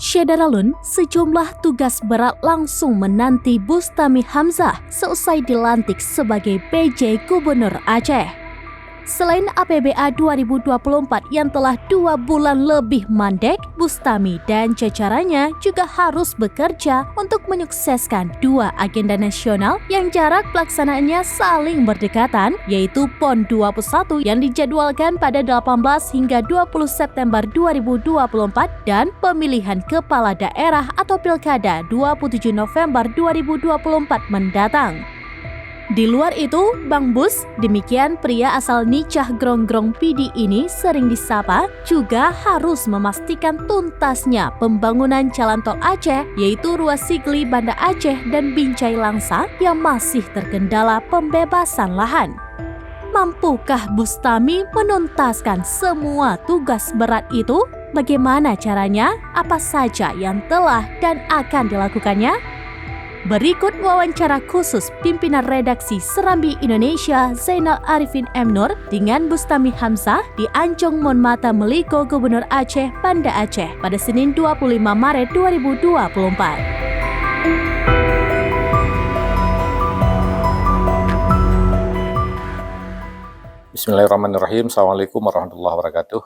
Syederalun, sejumlah tugas berat langsung menanti Bustami Hamzah seusai dilantik sebagai PJ Gubernur Aceh. Selain APBA 2024 yang telah 2 bulan lebih mandek, Bustami dan jajarannya juga harus bekerja untuk menyukseskan 2 agenda nasional yang jarak pelaksanaannya saling berdekatan, yaitu PON 21 yang dijadwalkan pada 18 hingga 20 September 2024 dan pemilihan kepala daerah atau pilkada 27 November 2024 mendatang. Di luar itu, Bang Bus, demikian pria asal Nicah Gronggong Pidi ini sering disapa, juga harus memastikan tuntasnya pembangunan jalan tol Aceh, yaitu ruas Sigli Banda Aceh dan Binjai Langsa yang masih terkendala pembebasan lahan. Mampukah Bustami menuntaskan semua tugas berat itu? Bagaimana caranya? Apa saja yang telah dan akan dilakukannya? Berikut wawancara khusus pimpinan redaksi Serambi Indonesia Zainal Arifin M. Nur dengan Bustami Hamzah di Ancong Monmata Meliko Gubernur Aceh, Banda Aceh pada Senin 25 Maret 2024. Bismillahirrahmanirrahim. Assalamualaikum warahmatullahi wabarakatuh.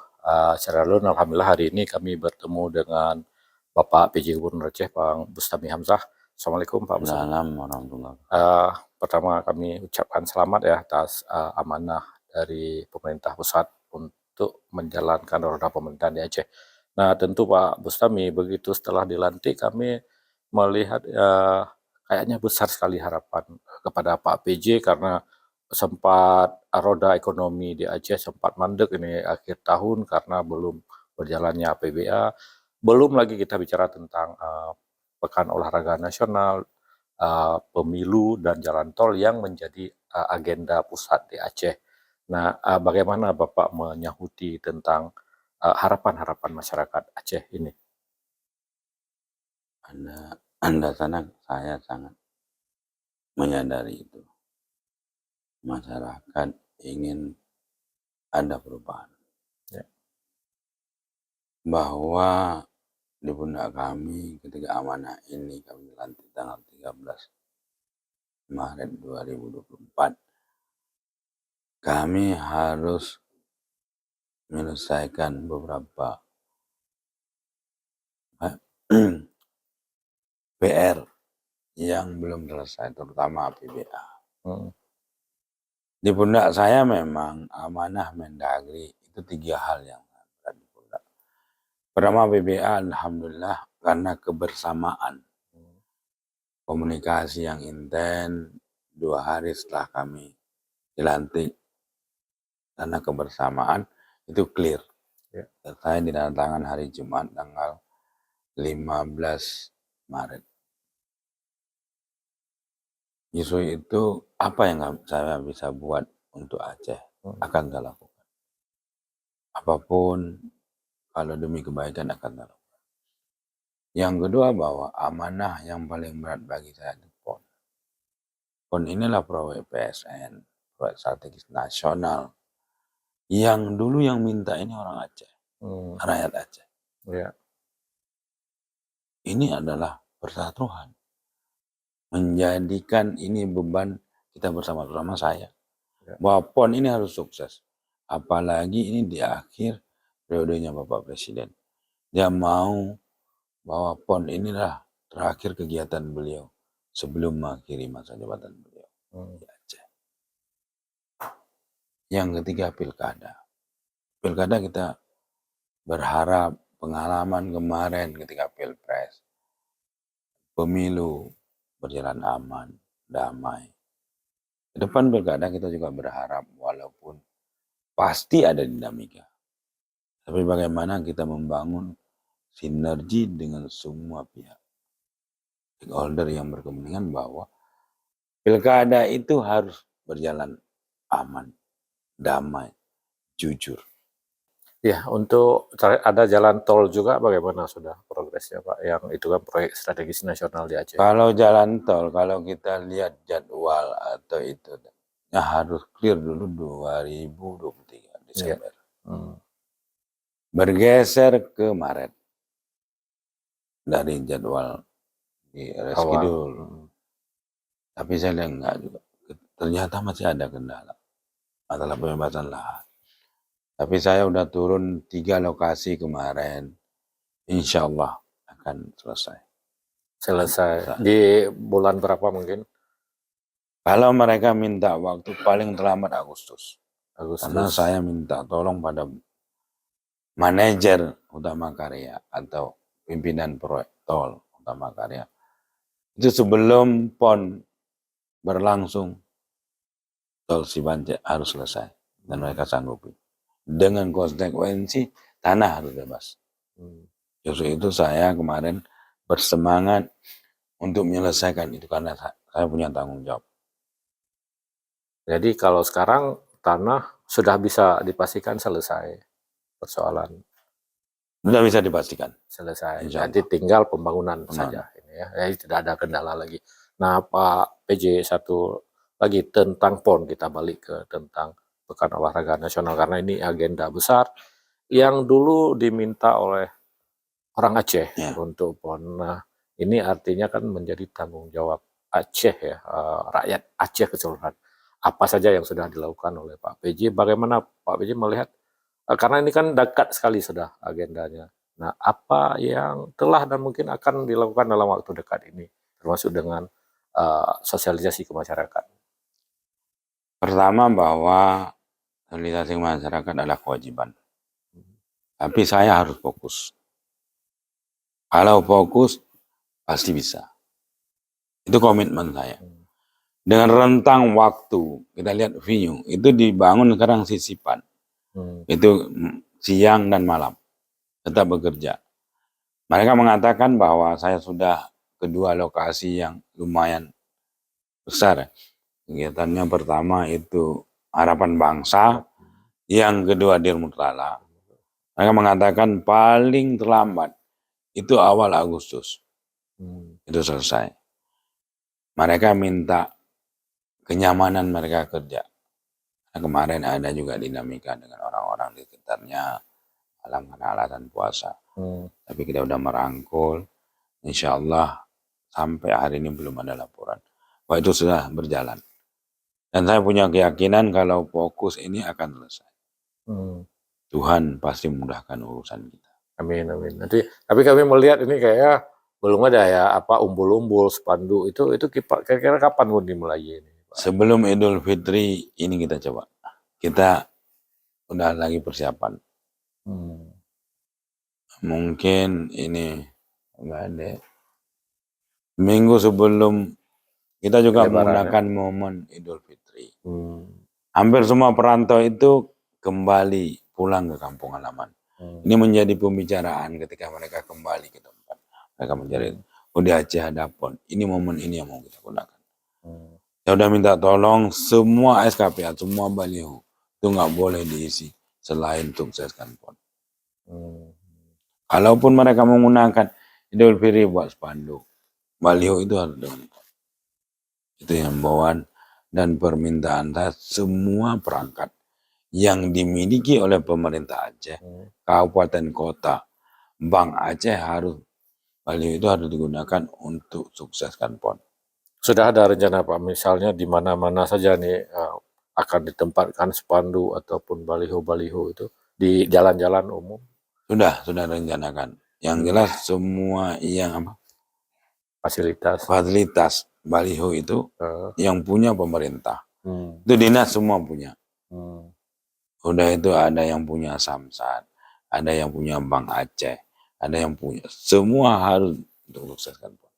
Syederalun, alhamdulillah hari ini kami bertemu dengan Bapak PJ Gubernur Aceh, Bang Bustami Hamzah. Assalamualaikum Pak Bustami. Assalamualaikum warahmatullahi wabarakatuh. Pertama kami ucapkan selamat ya atas amanah dari pemerintah pusat untuk menjalankan roda pemerintahan di Aceh. Nah tentu Pak Bustami, begitu setelah dilantik kami melihat kayaknya besar sekali harapan kepada Pak PJ karena sempat roda ekonomi di Aceh sempat mandek ini akhir tahun karena belum berjalannya APBA. Belum lagi kita bicara tentang Pekan Olahraga Nasional, pemilu dan jalan tol yang menjadi agenda pusat di Aceh. Nah, bagaimana Bapak menyahuti tentang harapan-harapan masyarakat Aceh ini? Anda saya sangat menyadari itu. Masyarakat ingin ada perubahan. Ya. Bahwa di pundak kami ketika amanah ini kami dilantik tanggal 13 Maret 2024. Kami harus menyelesaikan beberapa PR yang belum selesai, terutama APBA. Di pundak saya memang amanah Mendagri itu 3 hal yang berat di pundak. Pertama APBA, alhamdulillah karena kebersamaan, komunikasi yang intens 2 hari setelah kami dilantik, karena kebersamaan itu clear. Ya. Saya ditandatangan hari Jumat tanggal 15 Maret. Isu itu apa yang saya bisa buat untuk Aceh akan saya lakukan. Apapun kalau demi kebaikan akan saya lakukan. Yang kedua bahwa amanah yang paling berat bagi saya itu PON. PON inilah proyek PSN, proyek strategis nasional. Yang dulu yang minta ini orang Aceh, rakyat Aceh. Ya. Ini adalah persatuan. Menjadikan ini beban kita bersama-sama saya. Ya. Bahwa PON ini harus sukses. Apalagi ini di akhir periodenya Bapak Presiden. Dia mau bahwa PON inilah terakhir kegiatan beliau sebelum mengakhiri masa jabatan beliau di Aceh. Yang ketiga pilkada. Pilkada kita berharap pengalaman kemarin ketika pilpres, pemilu berjalan aman, damai. Ke depan pilkada kita juga berharap walaupun pasti ada dinamika. Tapi bagaimana kita membangun sinergi dengan semua pihak. Stakeholder yang berkepentingan bahwa pilkada itu harus berjalan aman, damai, jujur. Ya, untuk ada jalan tol juga bagaimana sudah progresnya Pak? Yang itu kan proyek strategis nasional di Aceh. Kalau jalan tol, kalau kita lihat jadwal atau itu, ya harus clear dulu 2023 Desember. Ya. Bergeser ke Maret. dari jadwal di awal. reschedule. Tapi saya lihat enggak juga. Ternyata masih ada kendala. Masalah pembebasan lahan. Tapi saya udah turun 3 lokasi kemarin. Insya Allah akan selesai. Selesai. Di bulan berapa mungkin? Kalau mereka minta waktu paling terlambat Agustus. Karena Agustus. saya minta tolong pada manajer utama karya atau pimpinan proyek tol utama karya. Itu sebelum PON berlangsung, tol Cibanje harus selesai. Dan mereka sanggupi. Dengan konsekuensi tanah harus bebas. Justru itu saya kemarin bersemangat untuk menyelesaikan itu karena saya punya tanggung jawab. Jadi kalau sekarang tanah sudah bisa dipastikan selesai persoalan. Sudah bisa dipastikan. Selesai. Insya Jadi Allah. tinggal pembangunan saja ini ya. Jadi tidak ada kendala lagi. Nah, Pak PJ, satu lagi tentang PON, kita balik ke tentang Pekan Olahraga Nasional karena ini agenda besar yang dulu diminta oleh orang Aceh Ya. untuk PON. Nah, ini artinya kan menjadi tanggung jawab Aceh ya, rakyat Aceh keseluruhan. Apa saja yang sudah dilakukan oleh Pak PJ? Bagaimana Pak PJ melihat? Karena ini kan dekat sekali sudah agendanya. Nah, apa yang telah dan mungkin akan dilakukan dalam waktu dekat ini, termasuk dengan sosialisasi ke masyarakat? Pertama bahwa sosialisasi ke masyarakat adalah kewajiban. Tapi saya harus fokus. Kalau fokus, pasti bisa. Itu komitmen saya. Dengan rentang waktu, kita lihat venue, itu dibangun sekarang sisipan. Itu siang dan malam, tetap bekerja. Mereka mengatakan bahwa saya sudah kedua lokasi yang lumayan besar. Kegiatannya pertama itu Harapan Bangsa, yang kedua Dirmutlala. Mereka mengatakan paling terlambat itu awal Agustus. Itu selesai. Mereka minta kenyamanan mereka kerja. Nah, kemarin ada juga dinamika dengan orang-orang di sekitarnya dalam alasan puasa. Tapi kita udah merangkul. Insya Allah sampai hari ini belum ada laporan. Wah, itu sudah berjalan. Dan saya punya keyakinan kalau fokus ini akan selesai. Tuhan pasti memudahkan urusan kita. Amin, amin. Nanti, tapi kami melihat ini kayak belum ada ya apa umbul-umbul spanduk itu kira-kira kapan mau dimulai ini? Pak? Sebelum Idul Fitri ini kita coba. Kita udah lagi persiapan. Mungkin ini enggak ada. Minggu sebelum kita juga menggunakan momen Idul Fitri. Hampir semua perantau itu kembali pulang ke kampung halaman. Ini menjadi pembicaraan ketika mereka kembali ke tempat. Mereka mencari, oh di Aceh ada PON. Ini momen ini yang mau kita gunakan. Saya udah minta tolong semua SKPA, semua baliho itu nggak boleh diisi selain sukseskan PON. Kalaupun mereka menggunakan Idul Fitri buat spanduk, baliho itu harus dengan PON. Itu yang bawaan dan permintaan semua perangkat yang dimiliki oleh pemerintah Aceh, kabupaten kota, Bank Aceh baliho itu harus digunakan untuk sukseskan PON. Sudah ada rencana Pak, misalnya di mana-mana saja nih akan ditempatkan spanduk ataupun baliho-baliho itu di jalan-jalan umum? Sudah rencanakan. Yang jelas semua yang fasilitas baliho itu yang punya pemerintah. Itu dinas semua punya. Udah itu ada yang punya Samsat, ada yang punya Bank Aceh, ada yang punya. Semua harus untuk sukseskan PON.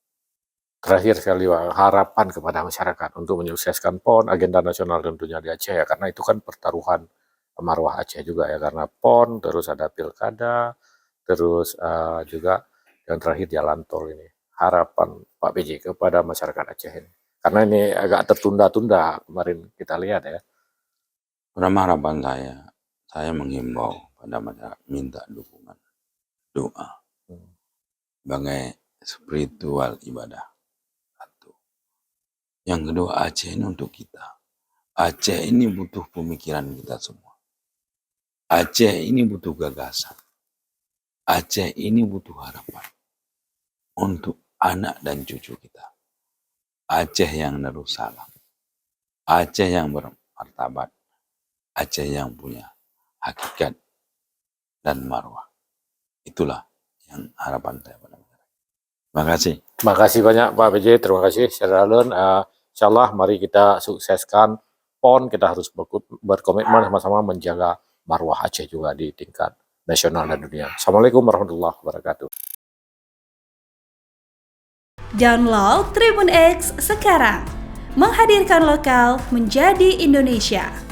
Terakhir sekali Pak, harapan kepada masyarakat untuk menyukseskan PON, agenda nasional tentunya di Aceh ya, karena itu kan pertaruhan marwah Aceh juga ya, karena PON, terus ada pilkada, terus juga yang terakhir jalan tol ini. Harapan Pak PJ kepada masyarakat Aceh ini, karena ini agak tertunda-tunda kemarin kita lihat ya. Pertama harapan saya menghimbau pada masyarakat minta dukungan, doa sebagai spiritual ibadah. Satu. Yang kedua, Aceh ini untuk kita. Aceh ini butuh pemikiran kita semua. Aceh ini butuh gagasan. Aceh ini butuh harapan. untuk anak dan cucu kita. Aceh yang Darussalam, Aceh yang bermartabat, Aceh yang punya hakikat dan marwah. Itulah yang harapan saya pada masyarakat. Terima kasih. Terima kasih banyak Pak PJ, terima kasih Syaralun. Insyaallah mari kita sukseskan PON, kita harus berkomitmen sama-sama menjaga marwah Aceh juga di tingkat nasional dan dunia. Assalamualaikum warahmatullahi wabarakatuh. Download Tribun X sekarang, menghadirkan lokal menjadi Indonesia.